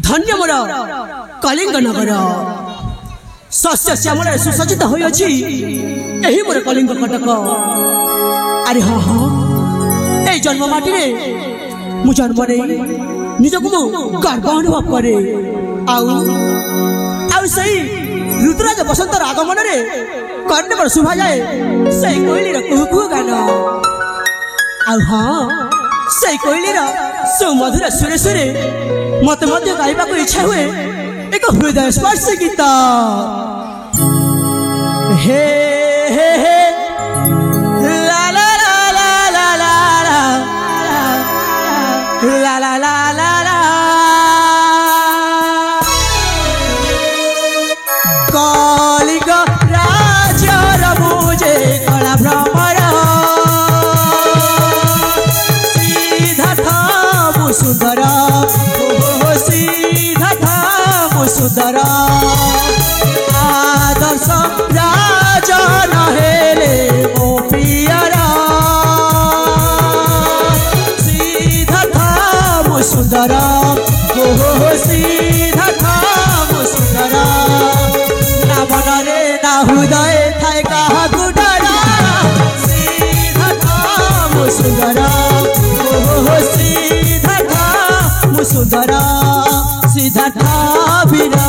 धन्य मोर कलिंग नगर शस्य श्यामल सुसज्जित होई मोर कलिंग कटक। अरे हाँ हाँ ए जन्म माटी रे मु जन्म नहीं निजक मु गर्व अनुभव करे। आउ सही ऋतुराज बसंतर आगमन रे कर्णे पर शुभा जाए सही कोइली रे कुहू कुहू गान। आउ हाँ सही कोइली रे सुमधुर सुरे सुरे मत मध्य गाइबा को इच्छा हुए एक हृदय स्पर्शी गीत। हे हे हे ला ला ला ला ला ला ला ला ला ला ला कलिंग राज्यर मुझे कला भ्रमर सिद्धार्थ मुसुंदर सुंदर आदर्श राजन हेले ओ प्रियर सिद्धार्थ मुसुंदर ओ सिद्धार्थ मुसुंदर ना मनरे ना हृदय थाए कहा गुडरा सिद्धार्थ मुसुंदर ओ सिद्धार्थ मुसुंदर सिद्धार्थ बिना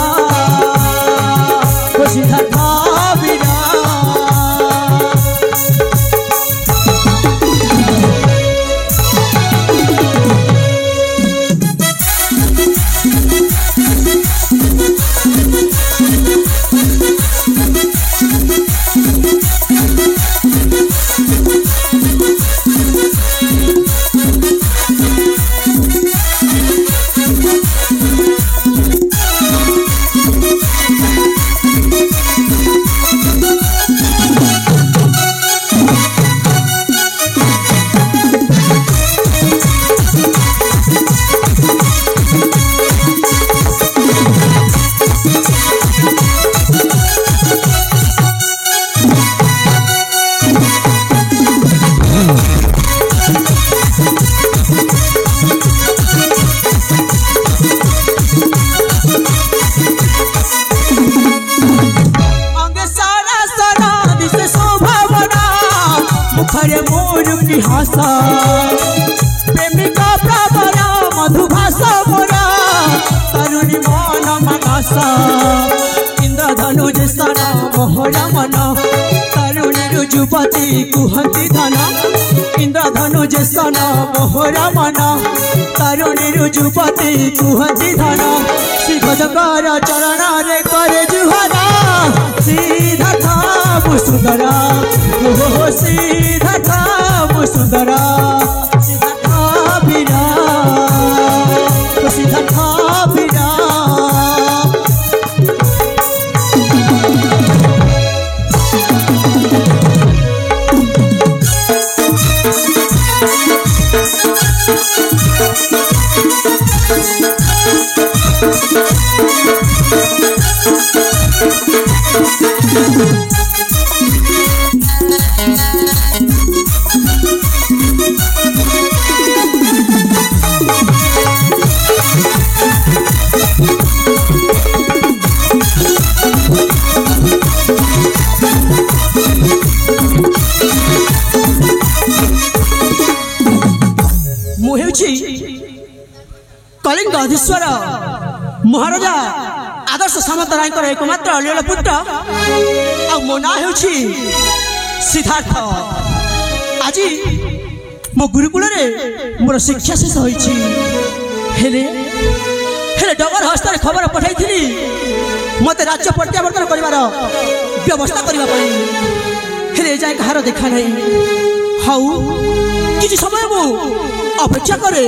सिद्धार्थ बिना प्रेमिका प्रबला मधुभाषा मोरा तरुणी मन मनसा इंद्रधनुज सन मोहरा मन तरुणी रुजुपति कुहती धन इंद्रधनुज सन मोहरा मन तरुणी रुजुपति कुहती धन श्रीगजकर चरण रे करे जुहारा सिद्धार्थ मुसुंदर ओ सिद्धार्थ मुसुंदर सिद्धार्थ बिना सिद्धार्थ बिना कलिंग अधीश्वर महाराजा आदर्श सामंत राय एकमात्र लील पुत्र आ मो ना हो सिद्धार्थ। आज मो गुरुकुल मोर शिक्षा शेष होइछि हेले डगर हस्त खबर पठाई मत राज्य प्रत्यावर्तन कर व्यवस्था करने जाए कहार देखा नहीं हाउ किसी समय मु अपेक्षा करे।